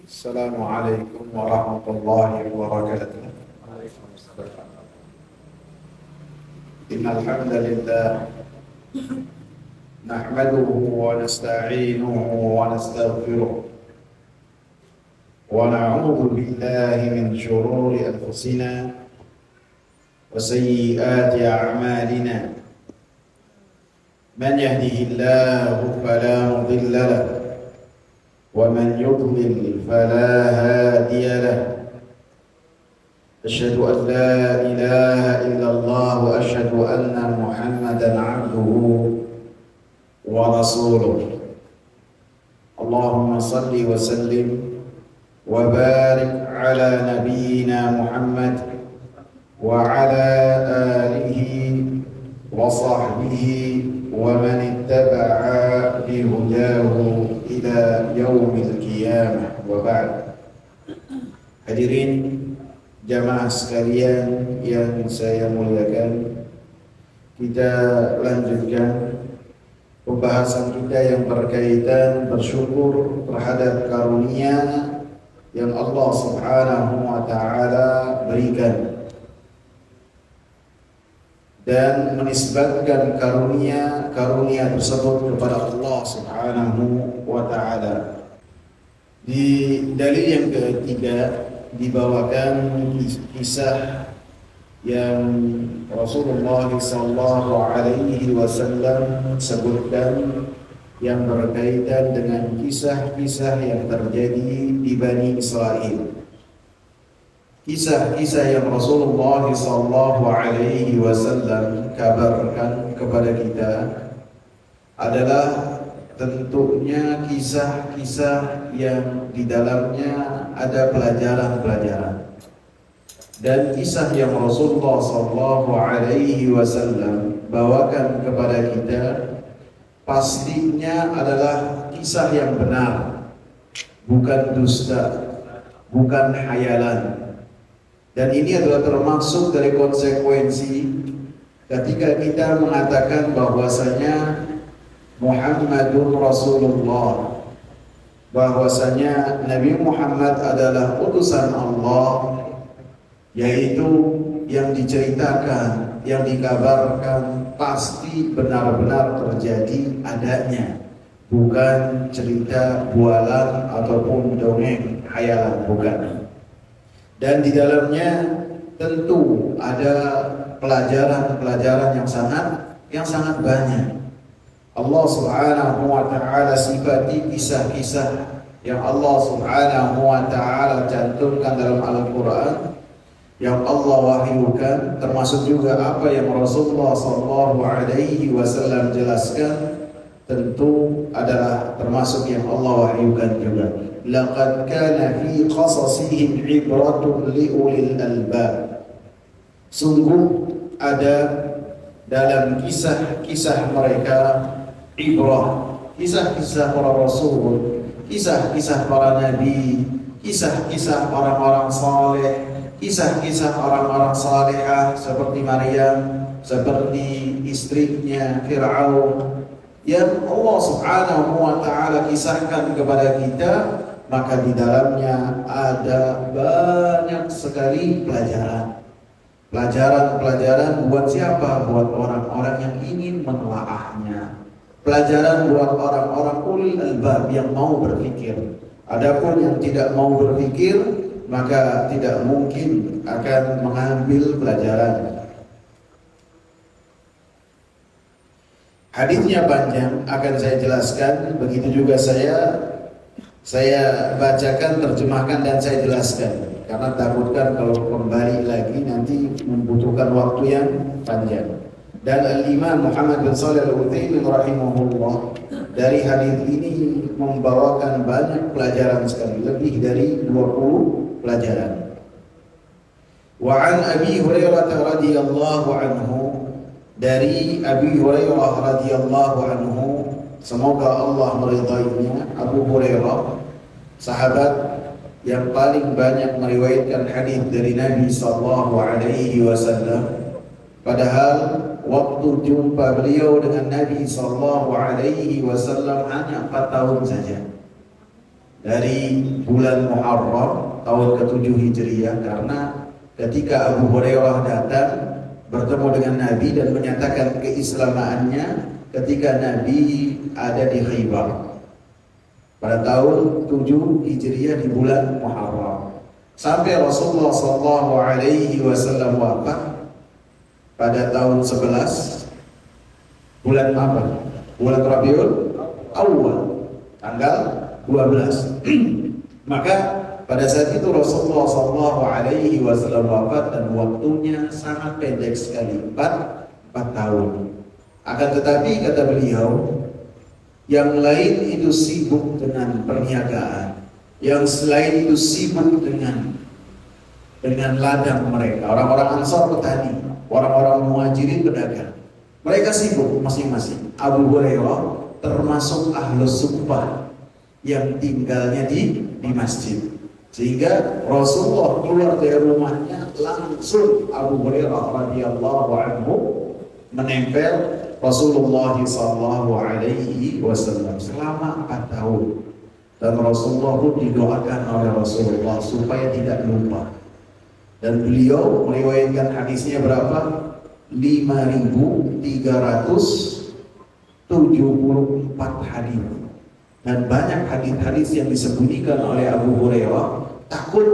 السلام عليكم ورحمة الله وبركاته. إن الحمد لله نحمده ونستعينه ونستغفره ونعوذ بالله من شرور أنفسنا وسيئات أعمالنا. من يهده الله فلا مضل له ومن يضلل فلا هادي له. أشهد أن لا إله إلا الله وأشهد أن محمدا عبده ورسوله. اللهم صل وسلم وبارك على نبينا محمد وعلى آله وصحبه ومن اتبع بهداه ila yaumil qiyamah wa ba'd. Hadirin jamaah sekalian yang saya muliakan, kita lanjutkan pembahasan kita yang berkaitan bersyukur terhadap karunia yang Allah Subhanahu wa taala berikan dan menisbatkan karunia tersebut kepada Allah Subhanahu wa taala. Di dalil yang ketiga dibawakan kisah yang Rasulullah sallallahu alaihi wasallam sebutkan yang berkaitan dengan kisah-kisah yang terjadi di Bani Israel. Kisah-kisah yang Rasulullah sallallahu alaihi wasallam kabarkan kepada kita adalah tentunya kisah-kisah yang di dalamnya ada pelajaran-pelajaran. Dan kisah yang Rasulullah sallallahu alaihi wasallam bawakan kepada kita pastinya adalah kisah yang benar, bukan dusta, bukan khayalan. Dan ini adalah termasuk dari konsekuensi ketika kita mengatakan bahwasanya Muhammadur Rasulullah, bahwasanya Nabi Muhammad adalah utusan Allah, yaitu yang diceritakan, yang dikabarkan pasti benar-benar terjadi adanya, bukan cerita bualan ataupun dongeng khayalan, bukan. Dan di dalamnya tentu ada pelajaran-pelajaran yang sangat banyak. Allah Subhanahu wa taala sifati kisah-kisah yang Allah Subhanahu wa taala cantumkan dalam Al-Qur'an, yang Allah wahyukan, termasuk juga apa yang Rasulullah sallallahu alaihi wasallam jelaskan, tentu adalah termasuk yang Allah wahyukan juga. Laqad kana fi qasasihim ibratun liulil albab. Sungguh ada dalam kisah-kisah mereka ibrah, kisah-kisah para rasul, kisah-kisah para nabi, kisah-kisah orang-orang saleh, kisah-kisah orang-orang salihah seperti Maryam, seperti istrinya Fir'aun, yang Allah Subhanahu wa taala kisahkan kepada kita. Maka di dalamnya ada banyak sekali pelajaran buat siapa? Buat orang-orang yang ingin menelaahnya. Pelajaran buat orang-orang ulil albab yang mau berpikir. Adapun yang tidak mau berpikir, maka tidak mungkin akan mengambil pelajaran. Hadisnya panjang, akan saya jelaskan. Begitu juga saya bacakan, terjemahkan, dan saya jelaskan, karena takutkan kalau kembali lagi nanti membutuhkan waktu yang panjang. Dan Al-Imam Muhammad bin Shalih Al-Utsaimin rahimahullah dari hadis ini membawakan banyak pelajaran sekali, lebih dari 20 pelajaran. Wa an Abi Hurairah radhiyallahu anhu, dari Abi Hurairah radhiyallahu anhu, semoga Allah meridainya, Abu Hurairah sahabat yang paling banyak meriwayatkan hadis dari Nabi sallallahu alaihi wasallam. Padahal waktu jumpa beliau dengan Nabi sallallahu alaihi wasallam hanya 4 tahun saja. dari bulan Muharram tahun ke-7 Hijriah, karena ketika Abu Hurairah datang bertemu dengan Nabi dan menyatakan keislamaannya ketika Nabi ada di Khaybar pada tahun 7 Hijriah di bulan Muharram, sampai Rasulullah SAW wafat pada tahun 11 bulan apa? Bulan Rabiul Awal tanggal 12. Maka pada saat itu Rasulullah SAW wafat dan waktunya sangat pendek sekali, 4 tahun. Akan tetapi kata beliau, yang lain itu sibuk dengan perniagaan, yang selain itu sibuk dengan ladang mereka. Orang-orang Ansar petani, orang-orang Muhajirin pedagang. Mereka sibuk masing-masing. Abu Hurairah termasuk ahlus suffah yang tinggalnya di masjid, sehingga Rasulullah keluar dari rumahnya langsung Abu Hurairah radhiyallahu anhu menempel Rasulullah SAW selama 4 tahun, dan Rasulullah pun didoakan oleh Rasulullah supaya tidak lupa, dan beliau meriwayatkan hadisnya berapa? 5.374 hadis. Dan banyak hadis-hadis yang disembunyikan oleh Abu Hurairah, takut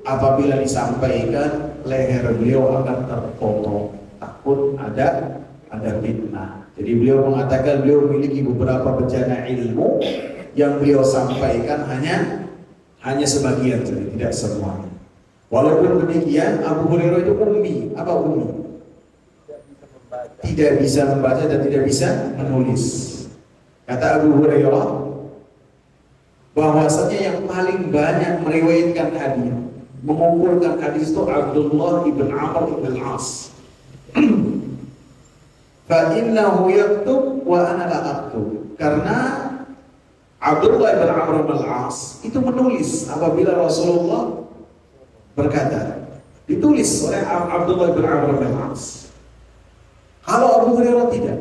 apabila disampaikan leher beliau akan terpotong, takut ada fitnah. Jadi beliau mengatakan beliau memiliki beberapa bencana ilmu yang beliau sampaikan hanya sebagian saja, tidak semua. Walaupun demikian, Abu Hurairah itu ummi. Apa ummi? Tidak bisa membaca dan tidak bisa menulis. Kata Abu Hurairah bahwasanya yang paling banyak meriwayatkan hadis, mengumpulkan hadis itu Abdullah ibn Amr ibn al-As. Fa innahu yaktub wa ana la aktub. Karena Abdullah ibn Amr ibn al-As itu menulis apabila Rasulullah berkata, ditulis oleh Abdullah ibn Amr ibn al-As. Kalau Abu Hurairah tidak,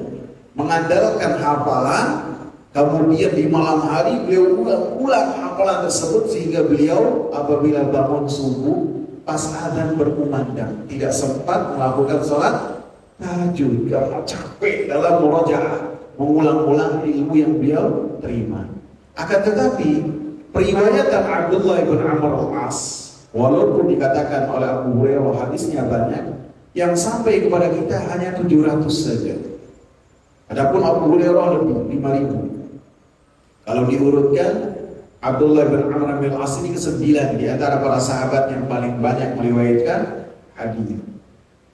mengandalkan hafalan, kemudian di malam hari beliau ulang hafalan tersebut, sehingga beliau apabila bangun subuh pas adzan berkumandang tidak sempat melakukan sholat tahajud karena capek dalam murajaah mengulang-ulang ilmu yang beliau terima. Akan tetapi periwayatan Abdullah ibn Amr al-As, walaupun dikatakan oleh Abu Hurairah hadisnya banyak, yang sampai kepada kita hanya 700 saja. Adapun Abu Hurairah lebih 5.000. Kalau diurutkan, Abdullah bin Amr bin Al-As ini ke-9 di antara para sahabat yang paling banyak meriwayatkan hadis.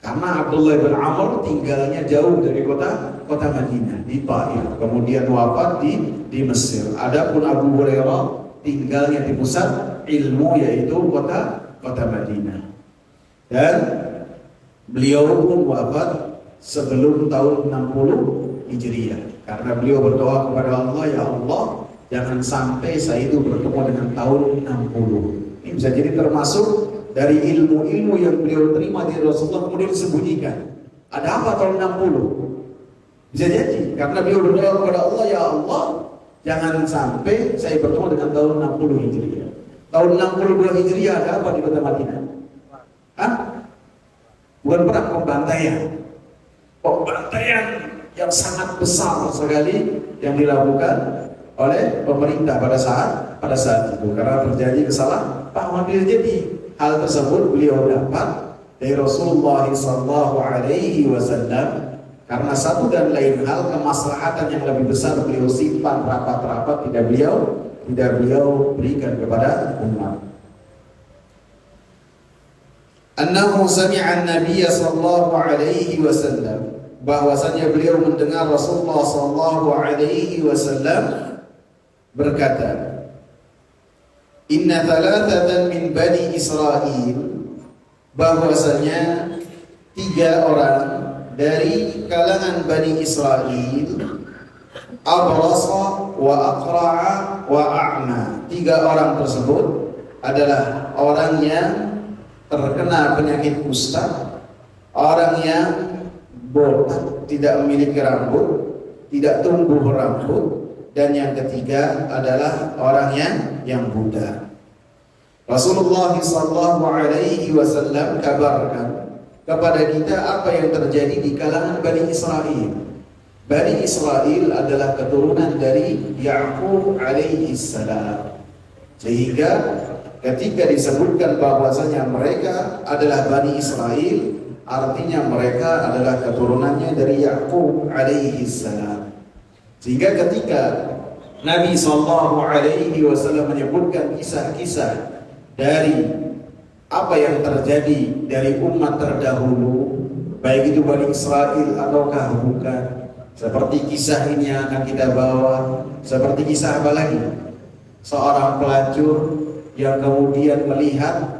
Karena Abdullah bin Amr tinggalnya jauh dari kota Madinah, di Taif, kemudian wafat di Mesir. Adapun Abu Hurairah tinggalnya di pusat ilmu, yaitu kota Madinah. Dan beliau pun wafat sebelum tahun 60 Hijriah, karena beliau berdoa kepada Allah, ya Allah, jangan sampai saya itu bertemu dengan tahun 60. Ini bisa jadi termasuk dari ilmu-ilmu yang beliau terima dari Rasulullah kemudian disembunyikan. Ada apa tahun 60? Bisa jadi karena beliau berdoa kepada Allah, ya Allah, jangan sampai saya bertemu dengan tahun 60 Hijriah. Tahun 62 Hijriah ada apa di kota Madinah? Hah? Bukan perang, pembantaian yang sangat besar sekali yang dilakukan oleh pemerintah pada saat itu, karena terjadi kesalahpahaman. Jadi hal tersebut beliau dapat dari Rasulullah SAW, karena satu dan lain hal kemaslahatan yang lebih besar beliau simpan rapat-rapat, tidak beliau berikan kepada umat. Annahu sami'a an-nabiy sallallahu alaihi wasallam, bahwasanya beliau mendengar Rasulullah sallallahu alaihi wasallam berkata, inna thalathatan min bani Israil, bahwasanya 3 orang dari kalangan Bani Israil, abrasa wa aqra'a wa a'ma, 3 orang tersebut adalah orang yang terkena penyakit kusta, orang yang botak, tidak memiliki rambut, tidak tumbuh rambut, dan yang ketiga adalah orang yang buta. Rasulullah SAW kabarkan kepada kita apa yang terjadi di kalangan Bani Israel. Bani Israel adalah keturunan dari Ya'qub alaihi salam. Sehingga ketika disebutkan bahwasanya mereka adalah Bani Israel, artinya mereka adalah keturunannya dari Ya'qub alaihi salam. Sehingga ketika Nabi SAW menyebutkan kisah-kisah dari apa yang terjadi dari umat terdahulu, baik itu Bani Israel ataukah bukan, seperti kisah ini yang akan kita bawa. Seperti kisah apa lagi? Seorang pelacur yang kemudian melihat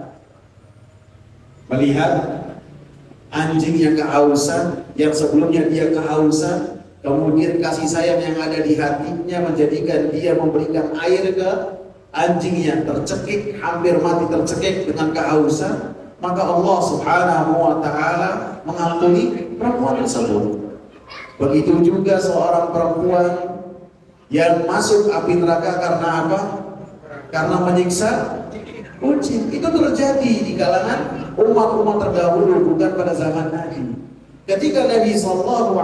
anjing yang kehausan, yang sebelumnya dia kehausan, kemudian kasih sayang yang ada di hatinya menjadikan dia memberikan air ke anjing yang tercekik, hampir mati tercekik dengan kehausan. Maka Allah Subhanahu wa ta'ala mengampuni perempuan tersebut. Begitu juga seorang perempuan yang masuk api neraka karena apa? Karena menyiksa kucing. Itu terjadi di kalangan umat-umat terdahulu, bukan pada zaman Nabi. Ketika Nabi SAW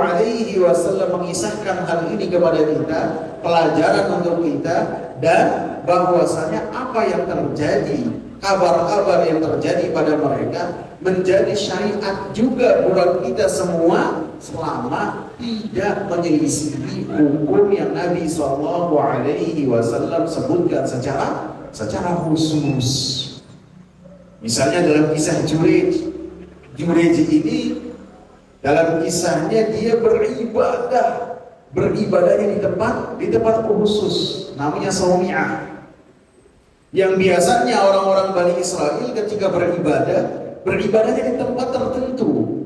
mengisahkan hal ini kepada kita, pelajaran untuk kita, dan bahwasanya apa yang terjadi, kabar-kabar yang terjadi pada mereka menjadi syariat juga buat kita semua, selama tidak menyelisihi hukum yang Nabi SAW sebutkan secara khusus. Misalnya dalam kisah Jurej ini, dalam kisahnya dia beribadahnya di tempat khusus, namanya Sawmi'ah. Yang biasanya orang-orang Bani Israel ketika beribadahnya di tempat tertentu.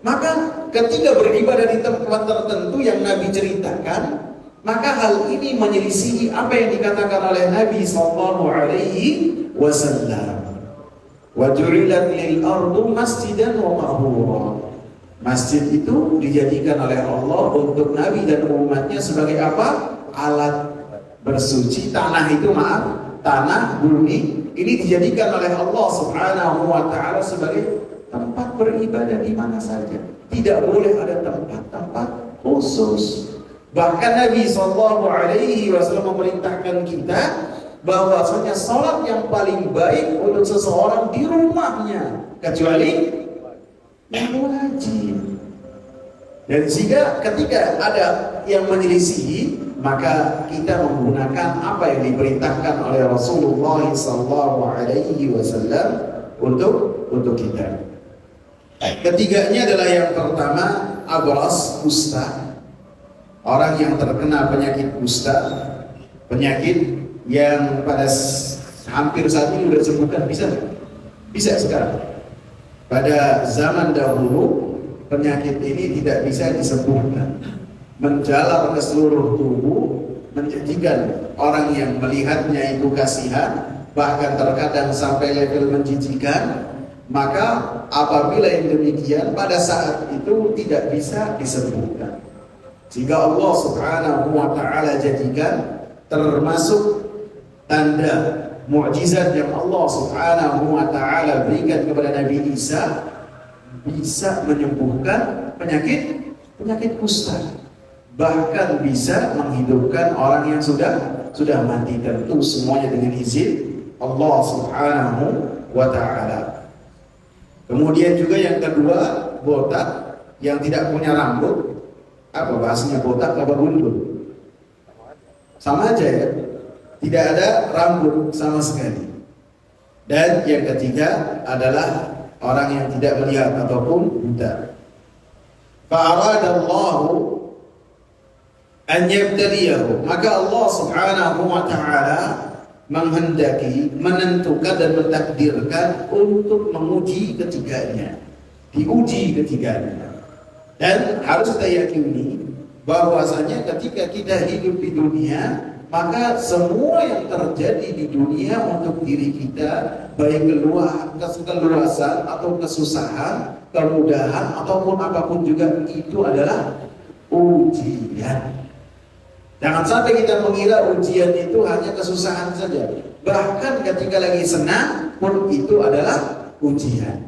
Maka ketika beribadah di tempat tertentu yang Nabi ceritakan, maka hal ini menyelisihi apa yang dikatakan oleh Nabi SAW. Wa ju'ilat lil ardu masjidan wa tahura. Masjid itu dijadikan oleh Allah untuk Nabi dan umatnya sebagai apa? Alat bersuci. Tanah itu tanah, bumi ini dijadikan oleh Allah Subhanahu wa ta'ala sebagai tempat beribadah di mana saja. Tidak boleh ada tempat-tempat khusus. Bahkan Nabi SAW memerintahkan kita bahwasanya salat yang paling baik untuk seseorang di rumahnya, kecuali yang wajib. Dan jika ketika ada yang menyelisihi, maka kita menggunakan apa yang diperintahkan oleh Rasulullah SAW untuk kita. Ketiganya adalah yang pertama, abras, kusta. Orang yang terkena penyakit kusta, penyakit yang pada hampir saat ini sudah disembuhkan, bisa sekarang. Pada zaman dahulu penyakit ini tidak bisa disembuhkan, menjalar ke seluruh tubuh, menjadikan orang yang melihatnya itu kasihan, bahkan terkadang sampai level menjijikan. Maka apabila yang demikian pada saat itu tidak bisa disembuhkan, sehingga Allah Subhanahu wa ta'ala jadikan termasuk tanda mukjizat yang Allah Subhanahu wa ta'ala berikan kepada Nabi Isa, bisa menyembuhkan penyakit kusta, bahkan bisa menghidupkan orang yang sudah mati. Tentu semuanya dengan izin Allah Subhanahu wa ta'ala. Kemudian juga yang kedua, botak yang tidak punya rambut. Apa bahasanya, botak apa gundul? Sama aja ya, tidak ada rambut sama sekali. Dan yang ketiga adalah orang yang tidak melihat ataupun buta. Fa'aradallahu an yabtaliyahu, maka Allah Subhanahu wa ta'ala menghendaki, menentukan dan mentakdirkan untuk menguji ketiganya, diuji ketiganya. Dan harus kita yakini bahwasanya ketika kita hidup di dunia, maka semua yang terjadi di dunia untuk diri kita, baik keluasan atau kesusahan, kemudahan ataupun apapun juga, itu adalah ujian. Jangan sampai kita mengira ujian itu hanya kesusahan saja. Bahkan ketika lagi senang pun itu adalah ujian.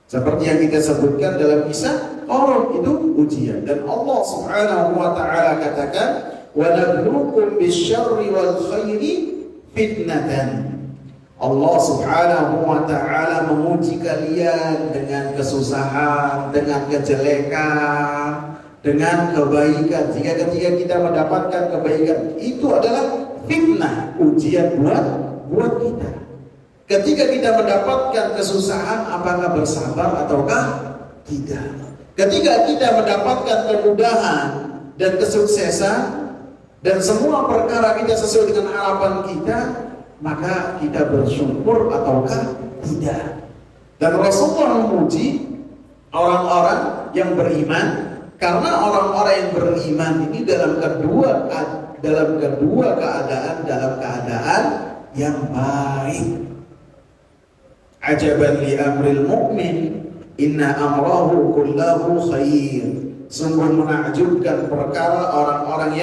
Seperti yang kita sebutkan dalam kisah Qarun, itu ujian. Dan Allah Subhanahu wa taala katakan, "Wa nabluukum bisyarri wal khairi fitnatan." Allah Subhanahu wa taala menguji kalian dengan kesusahan, dengan kejelekan, dengan kebaikan. Jika ketika kita mendapatkan kebaikan, itu adalah fitnah, ujian buat kita. Ketika kita mendapatkan kesusahan, apakah bersabar ataukah tidak? Ketika kita mendapatkan kemudahan dan kesuksesan dan semua perkara kita sesuai dengan harapan kita, maka kita bersyukur ataukah tidak? Dan Rasulullah memuji orang-orang yang beriman, karena orang-orang yang beriman ini dalam keadaan yang baik. Ajaban li amril mu'min, inna amrahu kullahu khair. Sungguh menakjubkan perkara orang-orang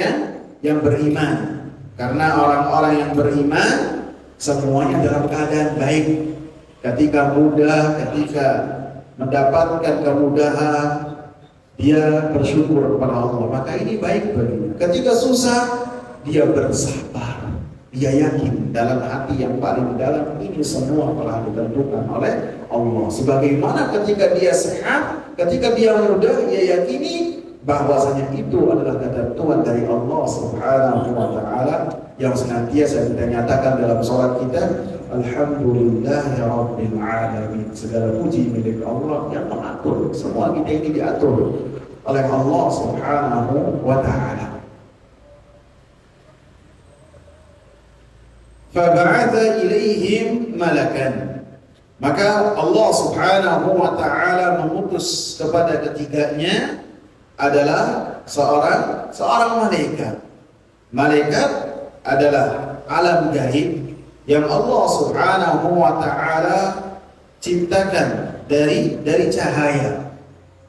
yang beriman, karena orang-orang yang beriman semuanya dalam keadaan baik. Ketika mudah, ketika mendapatkan kemudahan, dia bersyukur kepada Allah, maka ini baik baginya. Ketika susah, dia bersabar. Dia yakin dalam hati yang paling dalam, ini semua telah ditentukan oleh Allah. Sebagaimana ketika dia sehat, ketika dia muda, dia yakini bahwasanya itu adalah ketentuan dari Allah Subhanahu wa taala yang senantiasa kita nyatakan dalam sholat kita, Alhamdulillahirabbil alamin. Segala puji milik Allah yang mengatur. Semua kita ini diatur oleh Allah Subhanahu wa taala. Fab'atha ilaihim malakan. Maka Allah Subhanahu wa taala mengutus kepada ketiganya adalah seorang malaikat. Malaikat adalah alam gaib yang Allah Subhanahu wa taala ciptakan dari cahaya,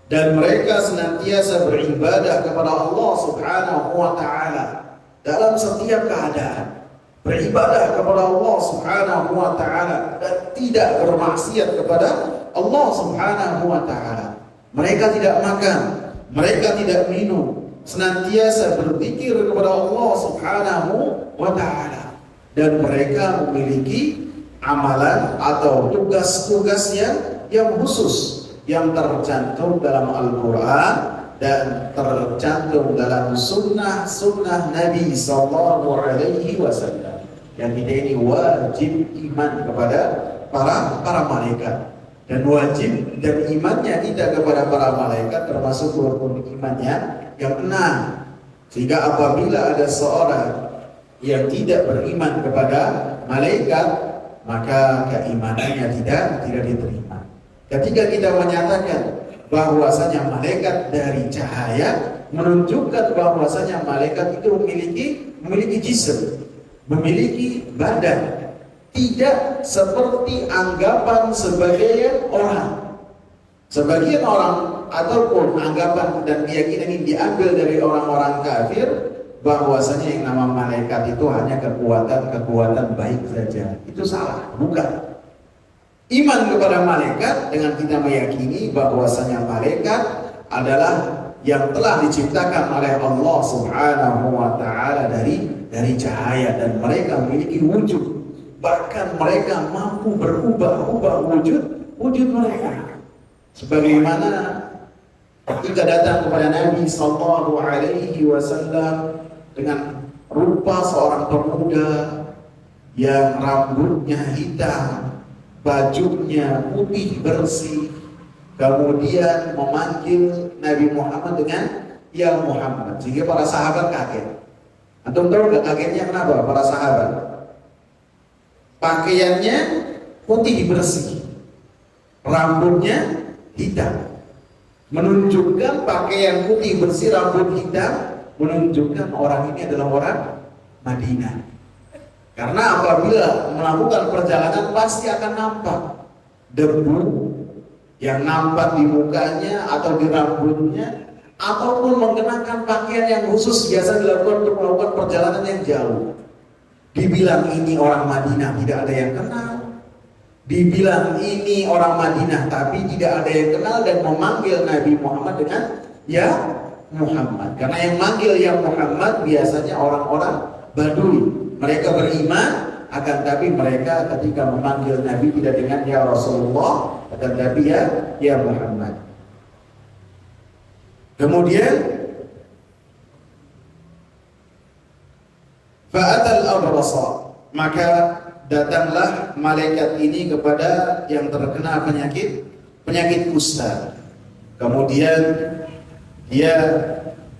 dan mereka senantiasa beribadah kepada Allah Subhanahu wa taala dalam setiap keadaan. Beribadah kepada Allah Subhanahu wa taala dan tidak bermaksiat kepada Allah Subhanahu wa taala. Mereka tidak makan, mereka tidak minum, senantiasa berzikir kepada Allah Subhanahu wa taala, dan mereka memiliki amalan atau tugas-tugas yang khusus yang tercantum dalam Al-Qur'an dan tercantum dalam sunnah Nabi Sallallahu Alaihi Wasallam. Yang kita ini wajib iman kepada para malaikat, dan wajib dan imannya kita kepada para malaikat termasuk rukun imannya yang 6. Sehingga apabila ada seorang yang tidak beriman kepada malaikat, maka keimanannya tidak diterima. Ketika kita menyatakan bahwasanya malaikat dari cahaya, menunjukkan bahwasanya malaikat itu memiliki jism, memiliki badan, tidak seperti anggapan sebagian orang. Sebagian orang ataupun anggapan dan keyakinan ini diambil dari orang-orang kafir, bahwasanya yang nama malaikat itu hanya kekuatan baik saja. Itu salah, bukan. Iman kepada malaikat dengan kita meyakini bahwasanya malaikat adalah yang telah diciptakan oleh Allah Subhanahu wa taala dari cahaya, dan mereka memiliki wujud. Bahkan mereka mampu berubah-ubah wujud mereka. Sebagaimana ketika datang kepada Nabi sallallahu alaihi wasallam dengan rupa seorang pemuda yang rambutnya hitam, bajunya putih bersih, kemudian memanggil Nabi Muhammad dengan ya Muhammad, sehingga para sahabat kaget. Antum tahu gak kagetnya kenapa para sahabat? Pakaiannya putih bersih, rambutnya hitam, menunjukkan pakaian putih bersih, rambut hitam, menunjukkan orang ini adalah orang Madinah. Karena apabila melakukan perjalanan pasti akan nampak debu yang nampak di mukanya atau di rambutnya ataupun mengenakan pakaian yang khusus biasa dilakukan untuk melakukan perjalanan yang jauh. Dibilang ini orang Madinah, tidak ada yang kenal. Dibilang ini orang Madinah, tapi tidak ada yang kenal dan memanggil Nabi Muhammad dengan ya Muhammad. Karena yang manggil ya Muhammad biasanya orang-orang Badui. Mereka beriman, akan tapi mereka ketika memanggil Nabi tidak dengan ya Rasulullah, akan tapi ya Muhammad. Kemudian fa'atal abrasa, maka datanglah malaikat ini kepada yang terkena penyakit kusta. Kemudian dia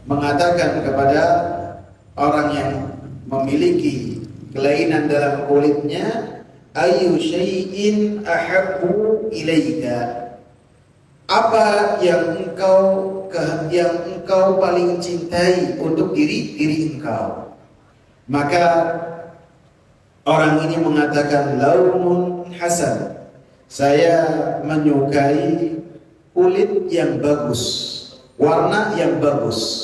mengatakan kepada orang yang memiliki kelainan dalam kulitnya, ayu syai'in ahabbu ilaika, apa yang engkau paling cintai untuk diri engkau. Maka orang ini mengatakan, launun hasan, saya menyukai kulit yang bagus, warna yang bagus.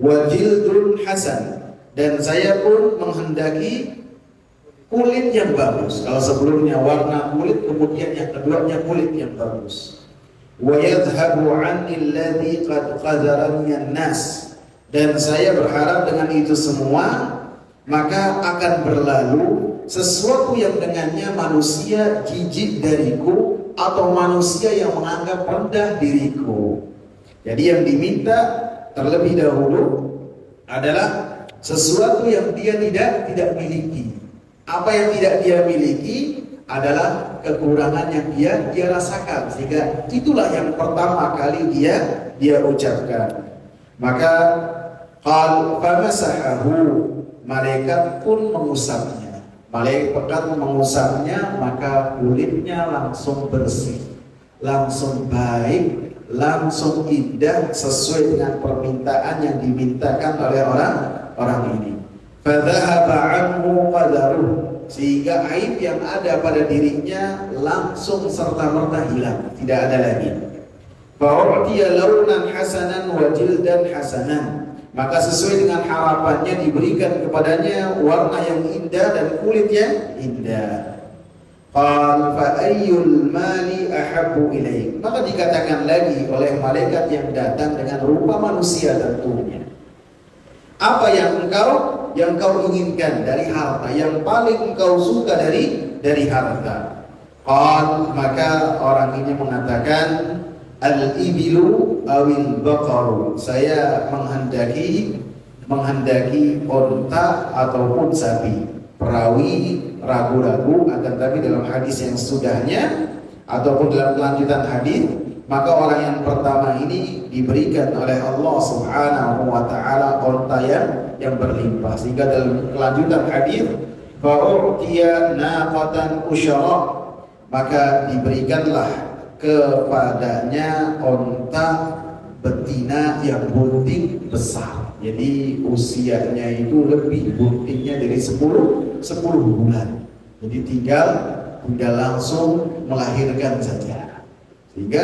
Wajildun hasan, dan saya pun menghendaki kulit yang bagus. Kalau sebelumnya warna kulit, kemudian yang keduanya kulit yang bagus. Wa yadhhabu 'anni alladhi qad qadharani an-nas, dan saya berharap dengan itu semua maka akan berlalu sesuatu yang dengannya manusia jijik dariku atau manusia yang menganggap rendah diriku. Jadi yang diminta terlebih dahulu adalah sesuatu yang dia tidak miliki. Apa yang tidak dia miliki adalah kekurangan yang dia rasakan, sehingga itulah yang pertama kali dia ucapkan. Maka qal famasahahu, malaikat pun mengusapnya. Malaikat mengusapnya, maka kulitnya langsung bersih, langsung baik, langsung indah sesuai dengan permintaan yang dimintakan oleh orang ini. Fadhahaba anhu qadaruh, sehingga aib yang ada pada dirinya langsung serta-merta hilang, tidak ada lagi. Fa'utiya launan hasanan wa jildan hasanan, maka sesuai dengan harapannya diberikan kepadanya warna yang indah dan kulit yang indah. Qal fa ayyul mali ahabbu ilaik, maka dikatakan lagi oleh malaikat yang datang dengan rupa manusia tentunya, apa yang engkau inginkan dari harta, yang paling engkau suka dari harta. Qal, maka orang ini mengatakan, al-ibilu awil baqaru, saya menghendaki unta ataupun sapi. Perawi ragu-ragu, akan tapi dalam hadis yang sudahnya ataupun dalam kelanjutan hadis, maka orang yang pertama ini diberikan oleh Allah Subhanahu wa taala unta yang berlimpah, sehingga dalam kelanjutan hadis fa'utiya naqatan usyara, maka diberikanlah kepadanya unta betina yang bunting besar. Jadi usianya itu lebih, buntingnya dari 10 bulan. Jadi tinggal langsung melahirkan saja. Sehingga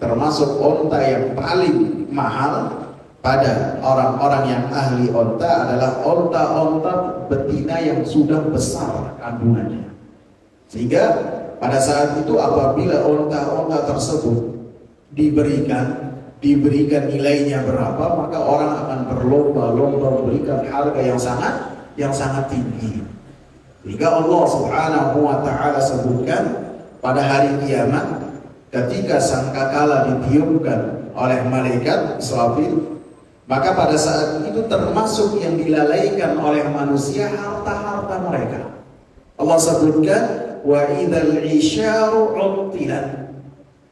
termasuk unta yang paling mahal pada orang-orang yang ahli unta adalah unta-unta betina yang sudah besar kandungannya. Sehingga pada saat itu apabila unta-unta tersebut diberikan nilainya berapa, maka orang akan berlomba-lomba memberikan harga yang sangat tinggi. Sehingga Allah Subhanahu wa taala sebutkan pada hari kiamat, ketika sangkakala ditiupkan oleh malaikat Israfil, maka pada saat itu termasuk yang dilalaikan oleh manusia harta-harta mereka. Allah sebutkan wa idzal isyaru utilan,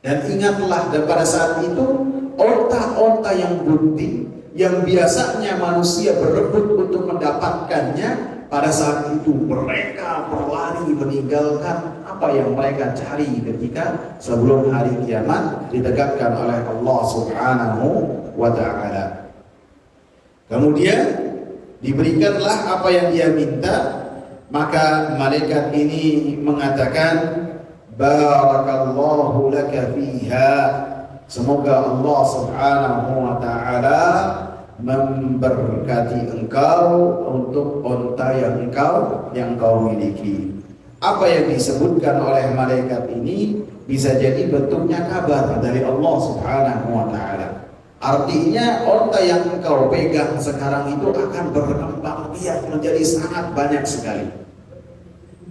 dan ingatlah, dan pada saat itu onta-onta yang bunting yang biasanya manusia berebut untuk mendapatkannya, pada saat itu mereka berlari meninggalkan apa yang mereka cari ketika sebelum hari kiamat ditegakkan oleh Allah Subhanahu wa ta'ala. Kemudian diberikanlah apa yang dia minta, maka malaikat ini mengatakan barakallahu laka fiha, Semoga Allah Subhanahu wa taala memberkati engkau untuk unta yang engkau miliki. Apa yang disebutkan oleh malaikat ini bisa jadi bentuknya kabar dari Allah Subhanahu wa taala. Artinya unta yang engkau pegang sekarang itu akan berkembang biak menjadi sangat banyak sekali.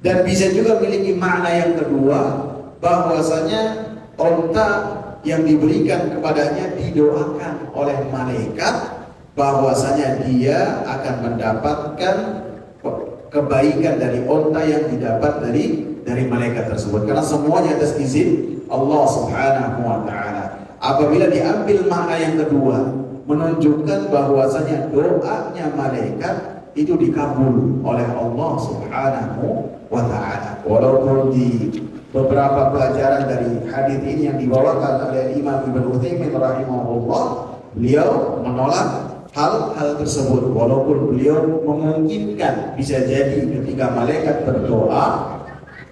Dan bisa juga memiliki makna yang kedua, bahwasanya unta yang diberikan kepadanya didoakan oleh malaikat bahwasanya dia akan mendapatkan kebaikan dari unta yang didapat dari malaikat tersebut, karena semuanya atas izin Allah Subhanahu wa taala. Apabila diambil makna yang kedua, menunjukkan bahwasanya doanya malaikat itu dikabul oleh Allah Subhanahu wa taala. Walaupun di beberapa pelajaran dari hadis ini yang dibawakan oleh Imam Ibnu Utsaimin rahimahullah, beliau menolak hal-hal tersebut, walaupun beliau memungkinkan bisa jadi ketika malaikat berdoa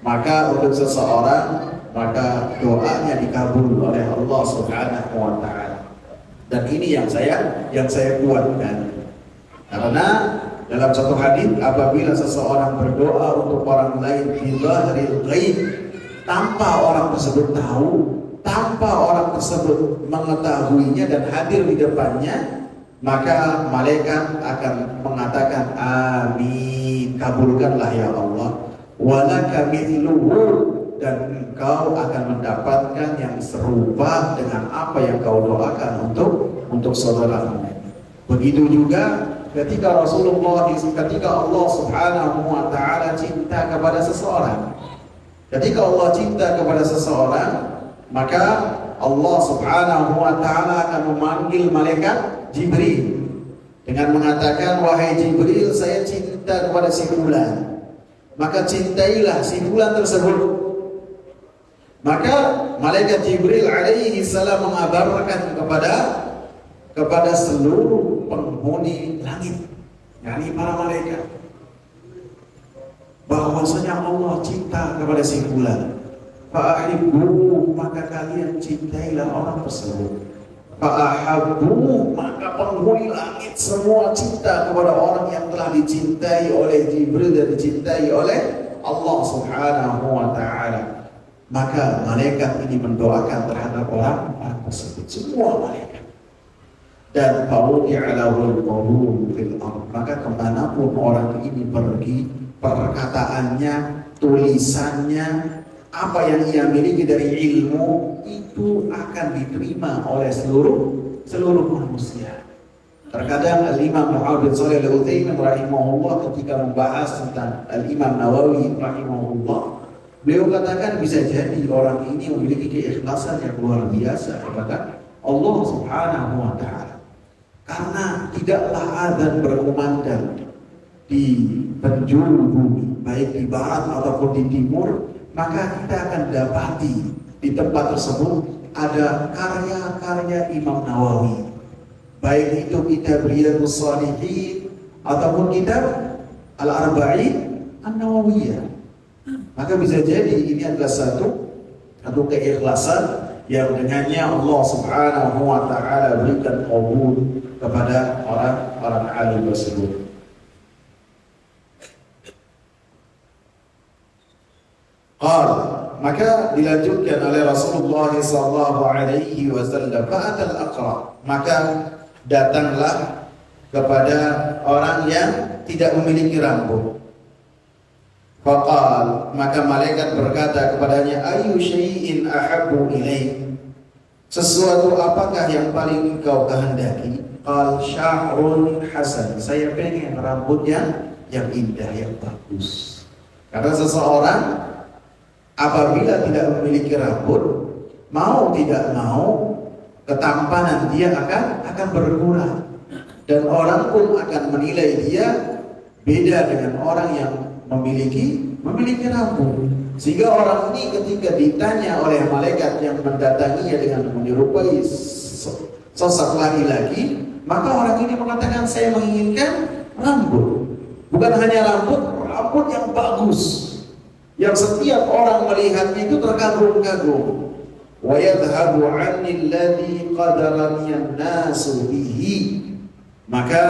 maka untuk seseorang maka doanya dikabul oleh Allah Subhanahu wa taala. Dan ini yang saya kuatkan, karena dalam satu hadis, apabila seseorang berdoa untuk orang lain di dhahril ghaib, tanpa orang tersebut tahu, tanpa orang tersebut mengetahuinya dan hadir di depannya, maka malaikat akan mengatakan amin, kabulkanlah ya Allah, walaka mithluhu, dan engkau akan mendapatkan yang serupa dengan apa yang kau doakan untuk saudaramu. Begitu juga ketika Allah Subhanahu wa taala cinta kepada seseorang. Ketika Allah cinta kepada seseorang, maka Allah Subhanahu wa taala akan memanggil malaikat Jibril dengan mengatakan, wahai Jibril, saya cinta kepada si fulan, maka cintailah si fulan tersebut. Maka malaikat Jibril alaihi salam mengabarkan kepada seluruh penghuni langit, yakni para malaikat, bahwasanya Allah cinta kepada si fulan. Fa'ahibbu, maka kalian cintailah orang tersebut. Fa'ahabbu, maka penghuni langit semua cinta kepada orang yang telah dicintai oleh Jibril dan dicintai oleh Allah Subhanahu wa taala. Maka malaikat ini mendoakan terhadap orang tersebut, semua malaikat. Dan fawdi'alahul qawlu fil ardh, maka kemanapun orang ini pergi, perkataannya, tulisannya, apa yang ia miliki dari ilmu itu akan diterima oleh seluruh manusia. Terkadang Al-Imam Muhammad bin Shalih Al-Utsaimin rahimahullah ketika membahas tentang Al-Imam Nawawi rahimahullah, beliau katakan bisa jadi orang ini memiliki keikhlasan yang luar biasa kepada Allah Subhanahu wa taala. Karena tidaklah adzan berkumandang di penjuru bumi, baik di barat ataupun di timur, maka kita akan dapati di tempat tersebut ada karya-karya Imam Nawawi, baik itu kitab Riyadhus Shalihin ataupun kitab Al-Arba'in An-Nawawiyah. Maka bisa jadi ini adalah satu keikhlasan yang dengannya Allah Subhanahu wa taala berikan qabul kepada orang-orang alim tersebut. Maka dilanjutkan oleh Rasulullah sallallahu alaihi wasallam, fa'atal aqra, maka datanglah kepada orang yang tidak memiliki rambut. Faqal, maka malaikat berkata kepadanya, ayu syai'in ahabbu ilaik, sesuatu apakah yang paling engkau kehendaki? Qal sya'run hasan, saya pengen rambut yang indah, yang bagus. Karena seseorang apabila tidak memiliki rambut, mau tidak mau ketampanan dia akan berkurang, dan orang pun akan menilai dia beda dengan orang yang memiliki rambut. Sehingga orang ini ketika ditanya oleh malaikat yang mendatanginya dengan menyerupai sosok laki-laki, maka orang ini mengatakan, saya menginginkan rambut. Bukan hanya rambut yang bagus, yang setiap orang melihatnya itu terkagum-kagum. wa yadhhabu 'anni alladhi qadarani an-nasu bihi, maka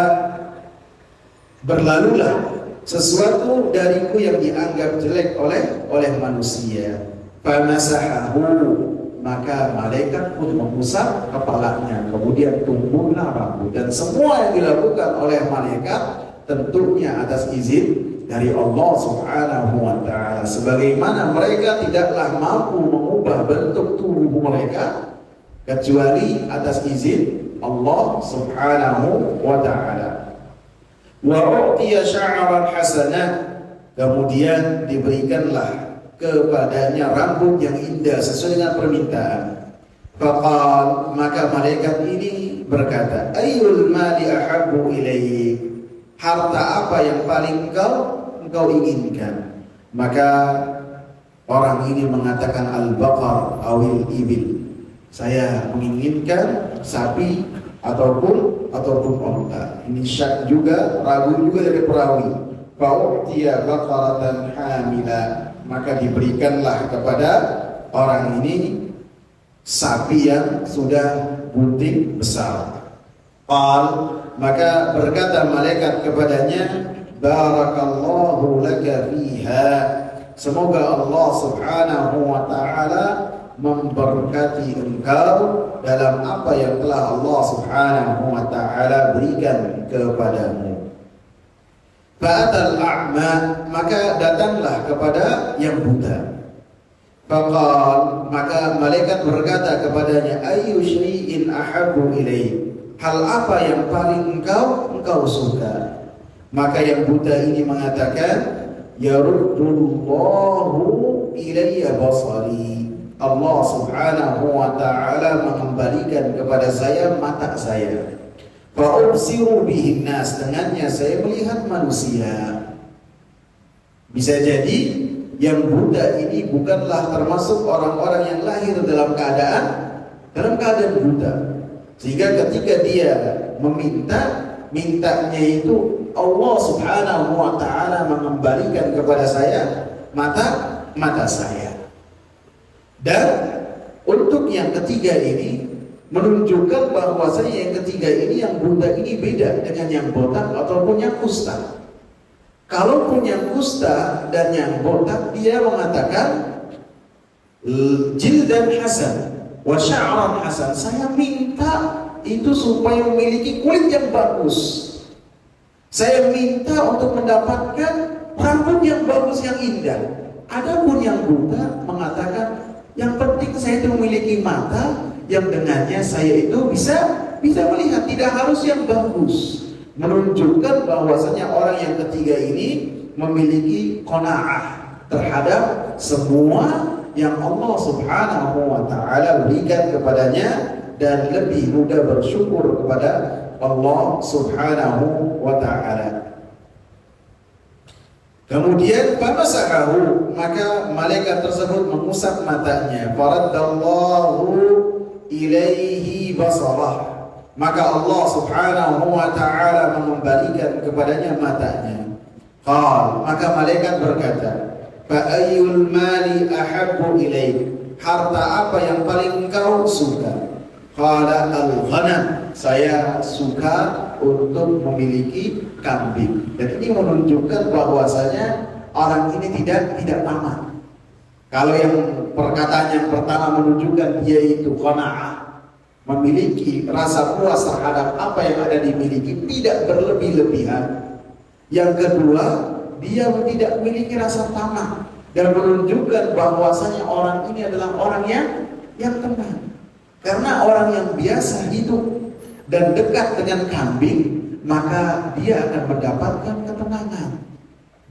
berlalulah sesuatu dariku yang dianggap jelek oleh manusia. Famasahahu, maka malaikat pun mengusap kepalanya, kemudian tumbuhlah rambut. Dan semua yang dilakukan oleh malaikat tentunya atas izin dari Allah Subhanahu wa ta'ala, sebagaimana mereka tidaklah mampu mengubah bentuk tubuh mereka kecuali atas izin Allah Subhanahu wa ta'ala. Wa u'tiya sya'ran hasanah, kemudian diberikanlah kepadanya rambut yang indah sesuai dengan permintaan. Faqal, maka malaikat ini berkata, ayyul mali ahabbu ilaik, harta apa yang paling engkau inginkan? Maka orang ini mengatakan al-baqar awil ibil, saya menginginkan sapi ataupun unta. Ini syak juga, ragu juga dari perawi. Fa'utiya baqaratan hamila, maka diberikanlah kepada orang ini sapi yang sudah bunting besar. Qal, maka berkata malaikat kepadanya, barakallahu laka fiha, semoga Allah Subhanahu wa ta'ala memberkati engkau dalam apa yang telah Allah Subhanahu wa ta'ala berikan kepadamu. Fa'atal a'ma, maka datanglah kepada yang buta. Faqal, maka malaikat berkata kepadanya, ayyu syai'in ahabbu ilaik, hal apa yang paling engkau suka? Maka yang buta ini mengatakan, yaruddullahu ilayya basari, Allah Subhanahu wa ta'ala mengembalikan kepada saya mata saya. Fa'ubsiru bihin nas, dengannya saya melihat manusia. Bisa jadi yang buta ini bukanlah termasuk orang-orang yang lahir dalam keadaan buta, sehingga ketika dia mintanya itu Allah Subhanahu wa ta'ala mengembalikan kepada saya mata saya. Dan untuk yang ketiga ini menunjukkan bahwasanya yang ketiga ini, yang buta ini beda dengan yang botak ataupun yang kusta. Kalaupun yang kusta dan yang botak, dia mengatakan jildan hasan wa sya'ran hasan, saya minta itu supaya memiliki kulit yang bagus, saya minta untuk mendapatkan rambut yang bagus, yang indah. Adapun yang buta mengatakan yang penting saya itu memiliki mata yang dengannya saya itu bisa melihat, tidak harus yang bagus. Menunjukkan bahwasanya orang yang ketiga ini memiliki qanaah terhadap semua yang Allah Subhanahu wa ta'ala berikan kepadanya, dan lebih mudah bersyukur kepada Allah Subhanahu wa ta'ala. Kemudian famasahahu, maka malaikat tersebut mengusap matanya. Faraddallahu ilaihi basarah, maka Allah Subhanahu wa ta'ala mengembalikan kepadanya matanya. Qal, maka malaikat berkata, fa ayyul mali ahabbu ilaik, harta apa yang paling engkau suka? Qala al-ghanam, saya suka untuk memiliki kambing. Dan ini menunjukkan bahwasanya orang ini tidak tamak. Kalau yang perkataan yang pertama menunjukkan dia itu qanaah, memiliki rasa puas terhadap apa yang ada dimiliki, tidak berlebih-lebihan. Yang kedua, dia tidak memiliki rasa tamak dan menunjukkan bahwasanya orang ini adalah orang yang tenang. Karena orang yang biasa hidup dan dekat dengan kambing, maka dia akan mendapatkan ketenangan.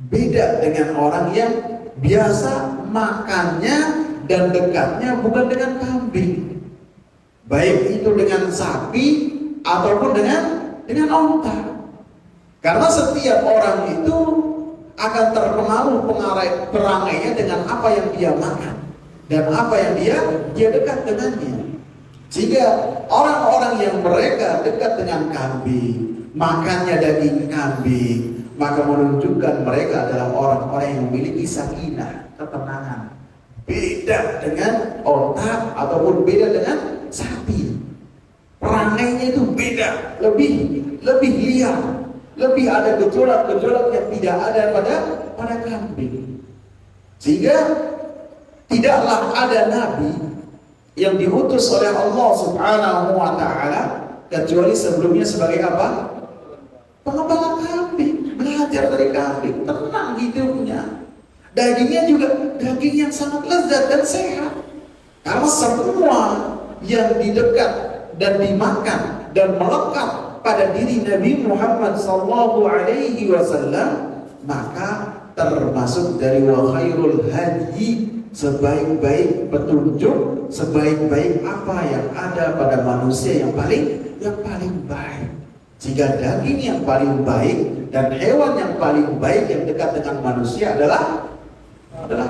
Beda dengan orang yang biasa makannya dan dekatnya bukan dengan kambing, baik itu dengan sapi ataupun dengan onta. Karena setiap orang itu akan terpengaruh perangainya dengan apa yang dia makan dan apa yang dia dekat dengannya. Sehingga orang-orang yang mereka dekat dengan kambing, makannya daging kambing, maka menunjukkan mereka adalah orang-orang yang memiliki sakinah, ketenangan, beda dengan onta ataupun beda dengan sapi. Perangainya itu beda, lebih liar, lebih ada gejolak-gejolak yang tidak ada pada kambing. Sehingga tidaklah ada nabi yang diutus oleh Allah Subhanahu wa taala kecuali sebelumnya sebagai apa? Pengembala kambing, belajar dari kambing, tenang hidupnya. Dagingnya juga daging yang sangat lezat dan sehat. Karena semua yang didekat dan dimakan dan melekat pada diri Nabi Muhammad SAW, maka termasuk dari wa khairul hadi, sebaik-baik petunjuk, sebaik-baik apa yang ada pada manusia yang paling baik. Jika daging yang paling baik dan hewan yang paling baik yang dekat dengan manusia adalah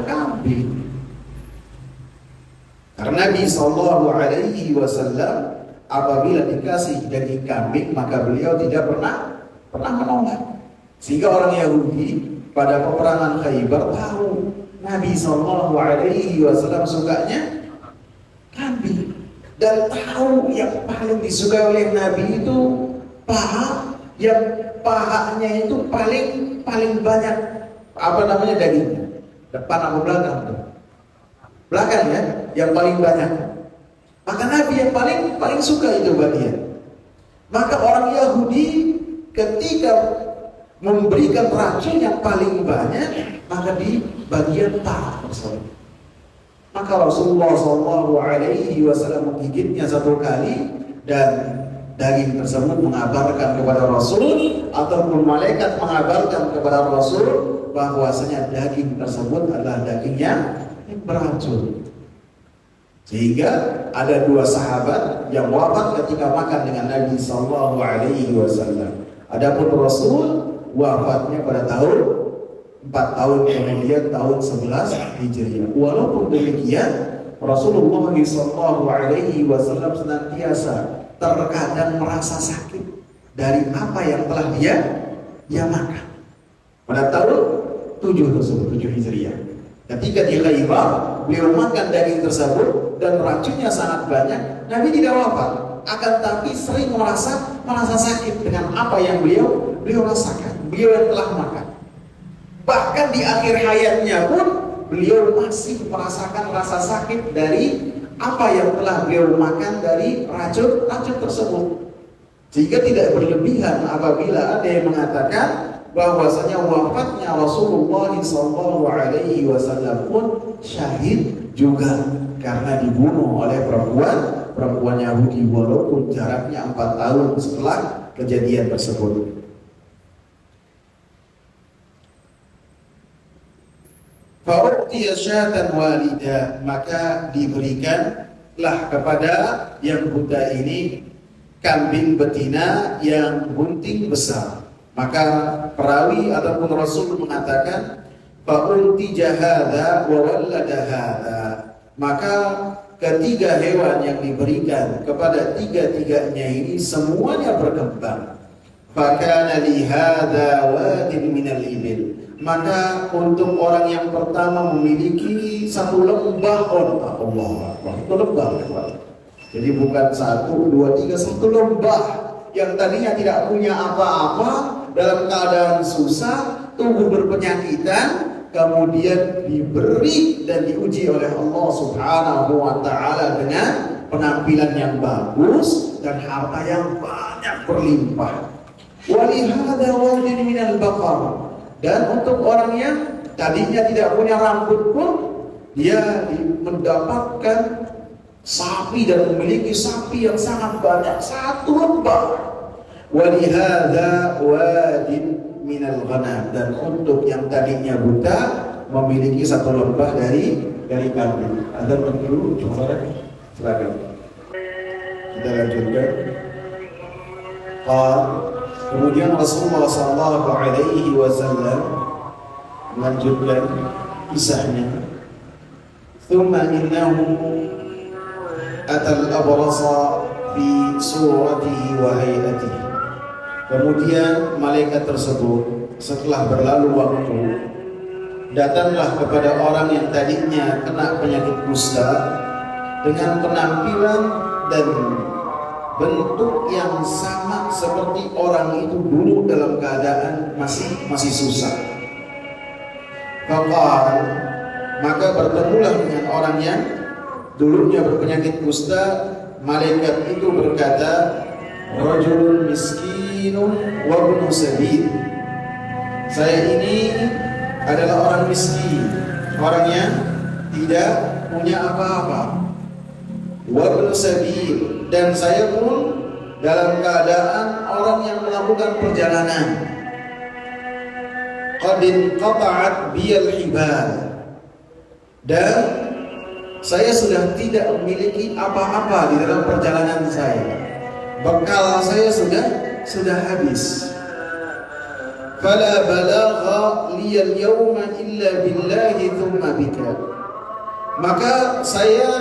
kambing. Karena Nabi SAW apabila dikasih daging kambing maka beliau tidak pernah menolak. Sehingga orang Yahudi pada peperangan Khaybar tahu Nabi SAW sukanya kambing, dan tahu yang paling disukai oleh Nabi itu paha, yang pahanya itu paling banyak dagingnya. Depan atau belakang? Belakang ya, yang paling banyak. Maka Nabi yang paling suka itu bagian. Maka orang Yahudi ketika memberikan racun yang paling banyak, maka di bagian paha tersebut. Maka Rasulullah SAW menggigitnya satu kali dan daging tersebut mengabarkan kepada Rasul, ataupun malaikat mengabarkan kepada Rasul bahwasanya daging tersebut adalah daging yang beracun. Sehingga ada dua sahabat yang wafat ketika makan dengan Nabi SAW. Adapun Rasul wafatnya pada tahun 4 tahun kemudian, tahun 11 Hijriah. Walaupun demikian, Rasulullah SAW senantiasa terkadang merasa sakit dari apa yang telah dia makan. Pada tahun 7 Hijriah, ketika di Khaybar, beliau makan daging tersebut dan racunnya sangat banyak. Nabi tidak wafat, akan tapi sering merasa sakit dengan apa yang beliau rasakan, beliau yang telah makan. Bahkan di akhir hayatnya pun beliau masih merasakan rasa sakit dari apa yang telah beliau makan dari racun tersebut. Sehingga tidak berlebihan apabila ada yang mengatakan bahwasanya wafatnya Rasulullah SAW pun syahid juga karena dibunuh oleh perempuan Yahudi, walaupun jaraknya 4 tahun setelah kejadian tersebut. Fa'u'tiya syatan walidah, maka diberikanlah kepada yang buta ini kambing betina yang bunting besar. Maka perawi ataupun Rasul mengatakan fa'u'tiya hadza wa wallada hadza, maka ketiga hewan yang diberikan kepada tiga-tiganya ini semuanya berkembang. Fakana li hadza wadin minal ibil, maka untuk orang yang pertama memiliki satu lembah onta. Allah, satu lembah. Jadi bukan 1, 2, 3, satu lembah yang tadinya tidak punya apa-apa, dalam keadaan susah, tubuh berpenyakitan, kemudian diberi dan diuji oleh Allah Subhanahu wa taala dengan penampilan yang bagus dan harta yang banyak berlimpah. Walihada wadin minal baqar, dan untuk orang yang tadinya tidak punya rambut pun dia mendapatkan sapi dan memiliki sapi yang sangat banyak, satu lembah. Walihada wadin minal ghanam, dan untuk yang tadinya buta memiliki satu lembah dari kambing. Ada perlu silakan. Kita lanjutkan. Kemudian Rasulullah SAW melanjutkan kisahnya. Thumma innahu atal abrasa fi suratihi wa hayatihi. Kemudian malaikat tersebut setelah berlalu waktu datanglah kepada orang yang tadinya kena penyakit kusta dengan penampilan dan bentuk yang sama seperti orang itu dulu dalam keadaan masih susah. Maka bertemulah dengan orang yang dulunya berpenyakit kusta. Malaikat itu berkata, rajulun miskinun wa ibnu sabil. Saya ini adalah orang miskin, orang yang tidak punya apa-apa. Wa ibnu sabil, dan saya pun dalam keadaan orang yang melakukan perjalanan. Qad inqata'at biyal hibal, dan saya sudah tidak memiliki apa-apa di dalam perjalanan saya. Bekal saya sudah habis. Fala balagha liyal yawma illa billahi thumma bika. Maka saya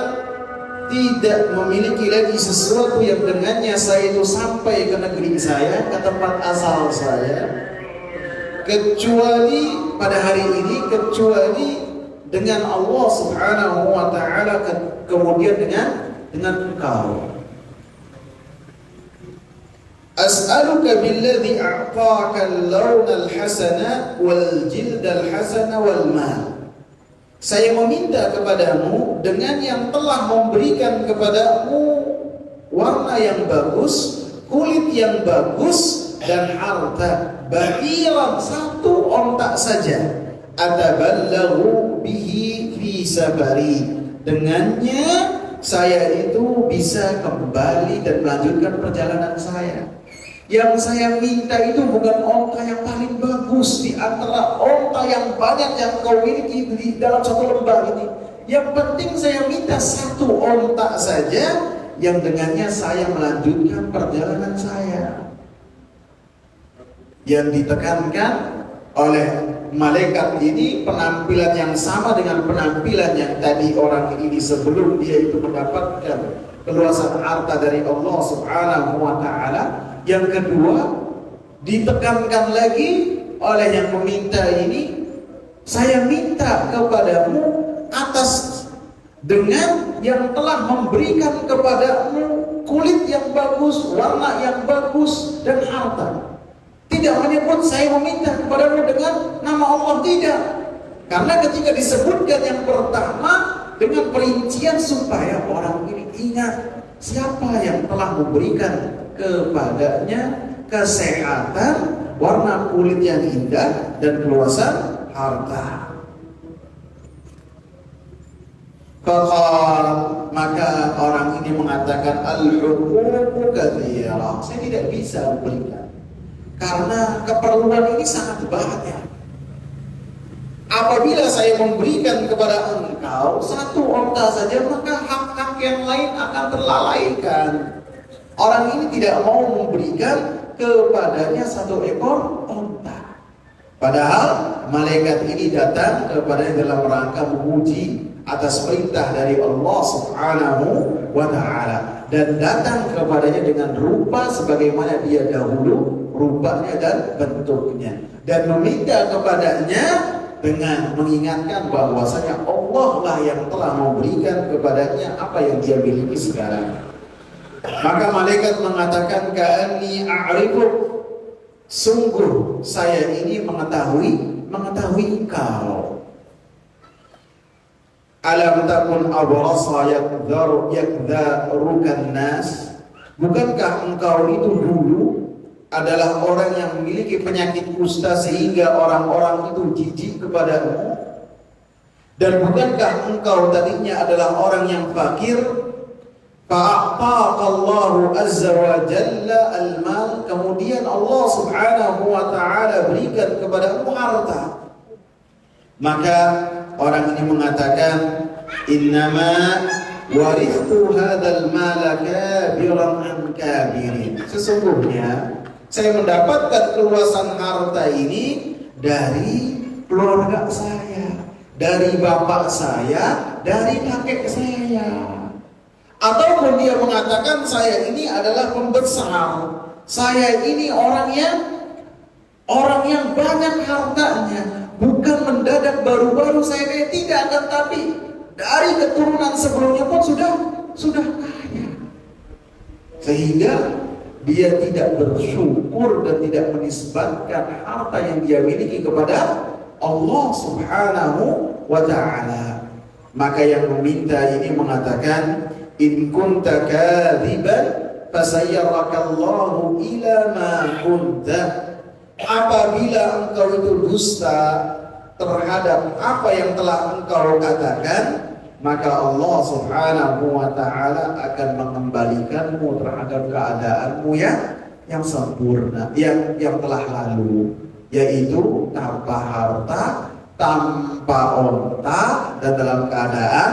tidak memiliki lagi sesuatu yang dengannya saya itu sampai ke negeri saya, ke tempat asal saya, kecuali pada hari ini, kecuali dengan Allah Subhanahu wa ta'ala, kemudian dengan engkau. As'aluka billadhi a'taka al-lawn al-hasana wal jild al-hasana wal mal. Saya meminta kepadamu dengan yang telah memberikan kepadamu warna yang bagus, kulit yang bagus, dan harta. Bahiran, satu ontak saja. Ataballahu bihi fi safari. Dengannya saya itu bisa kembali dan melanjutkan perjalanan saya. Yang saya minta itu bukan onta yang paling bagus di antara onta yang banyak yang kau miliki di dalam satu lembah ini. Yang penting saya minta satu onta saja yang dengannya saya melanjutkan perjalanan saya. Yang ditekankan oleh malaikat ini penampilan yang sama dengan penampilan yang tadi orang ini sebelum dia itu mendapatkan keluasan harta dari Allah Subhanahu wa ta'ala. Yang kedua, ditekankan lagi oleh yang meminta ini, saya minta kepadamu atas dengan yang telah memberikan kepadamu kulit yang bagus, warna yang bagus, dan harta. Tidak menyebut saya meminta kepadamu dengan nama Allah, tidak. Karena ketika disebutkan yang pertama dengan perincian supaya orang ini ingat siapa yang telah memberikan kepadanya kesehatan, warna kulit yang indah, dan keluasan harta. Maka orang ini mengatakan al-huququ katsira. Saya tidak bisa memberikan karena keperluan ini sangat banyak. Apabila saya memberikan kepada engkau satu onta saja, maka hak-hak yang lain akan terlalaikan. Orang ini tidak mau memberikan kepadanya satu ekor onta. Padahal malaikat ini datang kepadanya dalam rangka memuji atas perintah dari Allah Subhanahu wa ta'ala, dan datang kepadanya dengan rupa sebagaimana dia dahulu rupanya dan bentuknya, dan meminta kepadanya dengan mengingatkan bahwasanya Allah lah yang telah memberikan kepadanya apa yang dia miliki sekarang. Maka malaikat mengatakan, ka'anni a'rifu, sungguh saya ini mengetahui engkau. Alam takun abrasa yakdharukan nas, bukankah engkau itu dulu adalah orang yang memiliki penyakit kusta sehingga orang-orang itu jijik kepadamu? Dan bukankah engkau tadinya adalah orang yang fakir? Fa'aqaqallahu azza wa jalla al-mal, kemudian Allah Subhanahu wa ta'ala berikan kepadamu harta. Maka orang ini mengatakan, innama warithtu hadzal mala kabiran an kabirin. Sesungguhnya saya mendapatkan keluasan harta ini dari keluarga saya, dari bapak saya, dari kakek saya. Ataupun dia mengatakan saya ini adalah pembesar, saya ini orang yang banyak hartanya, Bukan mendadak baru-baru saya kaya, tidak, akan tapi dari keturunan sebelumnya pun sudah kaya. Sehingga dia tidak bersyukur dan tidak menisbatkan harta yang dia miliki kepada Allah Subhanahu wa ta'ala. Maka yang meminta ini mengatakan, in kunta kadziban fasayyarakallahu ila ma kunta. Apabila engkau itu dusta terhadap apa yang telah engkau katakan, maka Allah Subhanahu wa ta'ala akan mengembalikanmu terhadap keadaanmu yang sempurna, yang telah lalu, yaitu tanpa harta, tanpa onta, dan dalam keadaan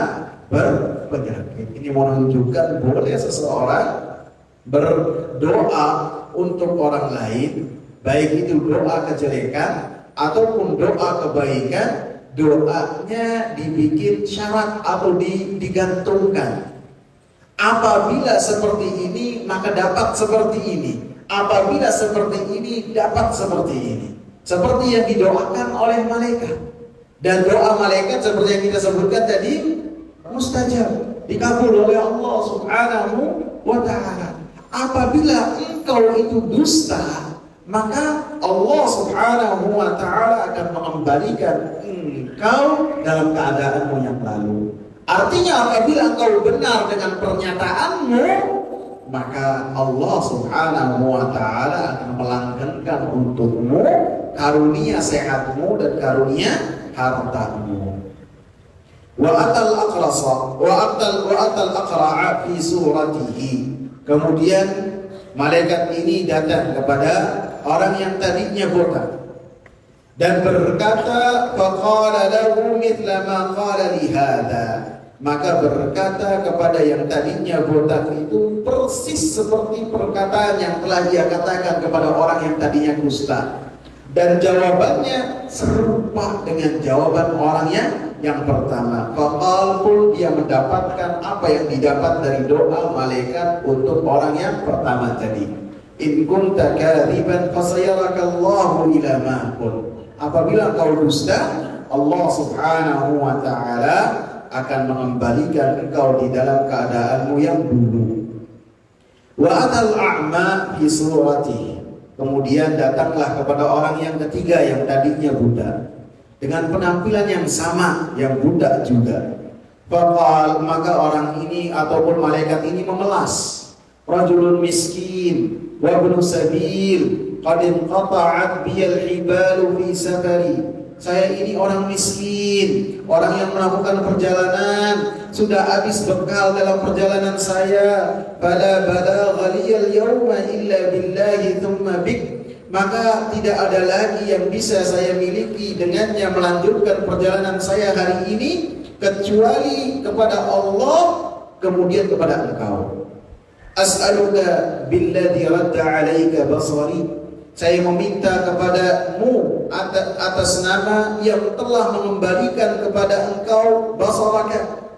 berpenyakit. Ini menunjukkan boleh seseorang berdoa untuk orang lain, baik itu doa kejelekan ataupun doa kebaikan, doanya dibikin syarat atau digantungkan. Apabila seperti ini, maka dapat seperti ini. Apabila seperti ini, dapat seperti ini. Seperti yang didoakan oleh malaikat. Dan doa malaikat seperti yang kita sebutkan tadi, mustajab, dikabul oleh Allah Subhanahu wa ta'ala. Apabila engkau itu dusta, maka Allah Subhanahu wa ta'ala akan mengembalikan engkau dalam keadaanmu yang lalu. Artinya apabila engkau benar dengan pernyataanmu, maka Allah Subhanahu wa ta'ala akan melanggengkan untukmu karunia sehatmu dan karunia hartamu. Wa atal aqra'a fi suratihi. Kemudian malaikat ini datang kepada orang yang tadinya buta dan berkata, faqala lahu mithla ma qala li hadha. Maka berkata kepada yang tadinya buta itu persis seperti perkataan yang telah dia katakan kepada orang yang tadinya kusta. Dan jawabannya serupa dengan jawaban orang yang pertama. Faqal pun dia mendapatkan apa yang didapat dari doa malaikat untuk orang yang pertama tadi. In kunta kadziban fasayarakallahu ila ma kun. Apabila kau dusta, Allah Subhanahu wa ta'ala akan mengembalikan engkau di dalam keadaanmu yang dulu. Wa atal a'ma fi suratihi. Kemudian datanglah kepada orang yang ketiga yang tadinya buta dengan penampilan yang sama, yang buta juga. Faqal, maka orang ini ataupun malaikat ini memelas. Rajulun miskin wa ibnu sabil qad inqata'at biyal hibalu fi safari. Saya ini orang miskin, orang yang melakukan perjalanan, sudah habis bekal dalam perjalanan saya. Fala balagha liyal yawma illa billahi thumma bik. Maka tidak ada lagi yang bisa saya miliki dengannya melanjutkan perjalanan saya hari ini kecuali kepada Allah, kemudian kepada engkau. As'aluka billadhi radda 'alaika basari. Saya meminta kepadamu atas nama yang telah mengembalikan kepada engkau basaraka,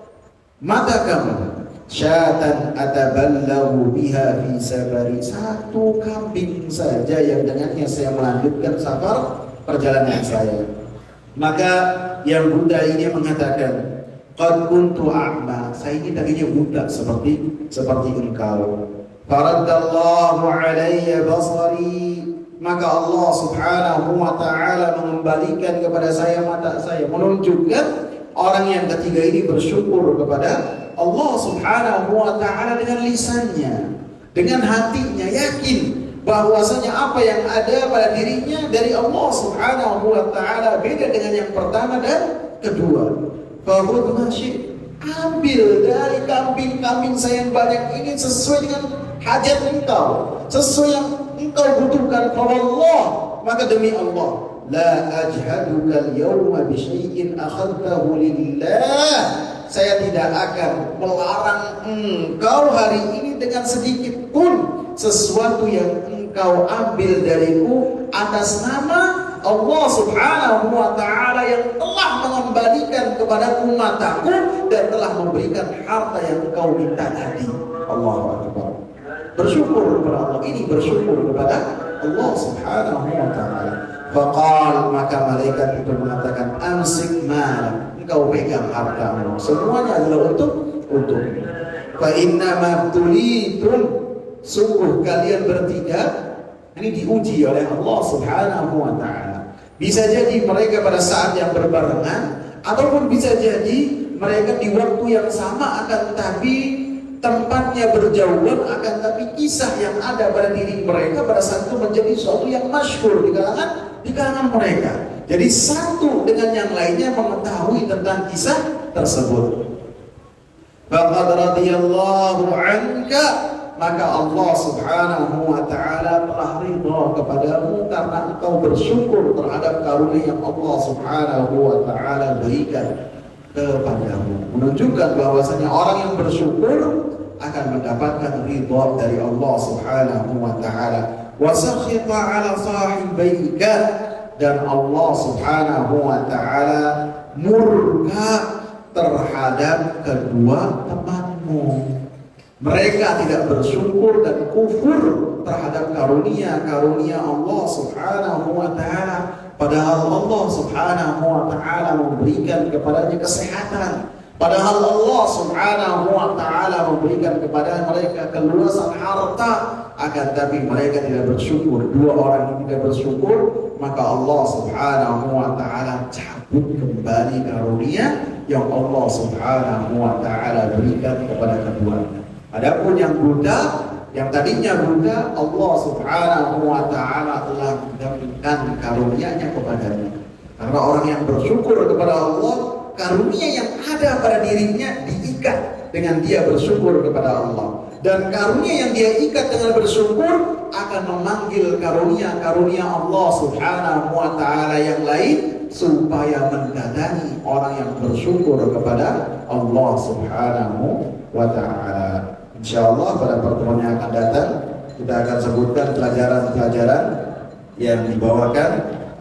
mata kamu. Syatan ataballahu biha fi safari. Satu kambing saja yang dengannya saya melanjutkan safar perjalanan saya. Maka yang Buddha ini mengatakan, qad kuntu a'ma. Saya ini tadinya buta seperti engkau. Faraddallahu alayya basari. Maka Allah Subhanahu wa ta'ala mengembalikan kepada saya mata saya. Menunjukkan orang yang ketiga ini bersyukur kepada Allah Subhanahu wa ta'ala dengan lisannya, dengan hatinya, yakin bahwasanya apa yang ada pada dirinya dari Allah Subhanahu wa ta'ala, beda dengan yang pertama dan kedua. Fahud masyi, ambil dari kambing-kambing saya yang banyak ini sesuai dengan hajat engkau, sesuai yang engkau butuhkan. Allah, maka demi Allah, la ajhaduka al-yawma bi syai'in akhadtahu lillah. Saya tidak akan melarang engkau hari ini dengan sedikit pun sesuatu yang engkau ambil dariku atas nama Allah Subhanahu wa ta'ala yang telah mengembalikan kepadaku mataku dan telah memberikan harta yang engkau minta tadi. Allahu Akbar. Bersyukur kepada Allah. Ini bersyukur kepada Allah Subhanahu wa ta'ala. Faqal, maka malaikat itu mengatakan, amsik malak, engkau pegang hartamu, semuanya adalah untukmu. Fa inna mabtulitun, sungguh kalian bertiga ini diuji oleh Allah Subhanahu wa ta'ala. Bisa jadi mereka pada saat yang berbarengan, ataupun bisa jadi mereka di waktu yang sama, akan tapi tempatnya berjauhan, akan tapi kisah yang ada pada diri mereka pada saat itu menjadi sesuatu yang masyhur di kalangan mereka. Jadi satu dengan yang lainnya mengetahui tentang kisah tersebut. Faqad radhiyallahu anka, maka Allah Subhanahu wa ta'ala telah ridha kepadamu karena engkau bersyukur terhadap karunia yang Allah Subhanahu wa ta'ala berikan kepadamu. Menunjukkan bahwasanya orang yang bersyukur akan mendapatkan ridha dari Allah Subhanahu wa ta'ala. Wa sakhita 'ala sahibaika, dan Allah Subhanahu wa ta'ala murka terhadap kedua temanmu. Mereka tidak bersyukur dan kufur terhadap karunia-karunia Allah Subhanahu wa ta'ala, padahal Allah Subhanahu wa ta'ala memberikan kepadanya kesehatan, padahal Allah Subhanahu wa ta'ala memberikan kepada mereka keluasan harta, akan tapi mereka tidak bersyukur. Dua orang yang tidak bersyukur, maka Allah Subhanahu wa ta'ala cabut kembali karunia yang Allah Subhanahu wa ta'ala berikan kepada keduanya. Adapun yang buta, yang tadinya buta, Allah Subhanahu wa ta'ala telah memberikan karunia-Nya kepadanya. Karena orang yang bersyukur kepada Allah, karunia yang ada pada dirinya diikat dengan dia bersyukur kepada Allah. Dan karunia yang dia ikat dengan bersyukur akan memanggil karunia-karunia Allah Subhanahu wa ta'ala yang lain, supaya mendatangi orang yang bersyukur kepada Allah Subhanahu wa ta'ala. InsyaAllah pada pertemuan yang akan datang kita akan sebutkan pelajaran-pelajaran yang dibawakan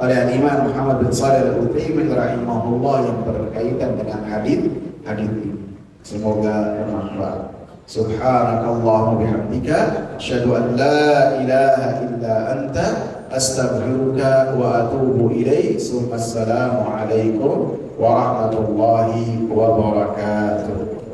oleh Imam Muhammad bin Shalih Al-Utsaimin rahimahullah yang berkaitan dengan hadis ini. Semoga bermanfaat. Subhanakallahumma bihamdika asyhadu an la ilaha illa anta astaghfiruka wa atubu ilaik. Assalamu alaikum warahmatullahi wabarakatuh.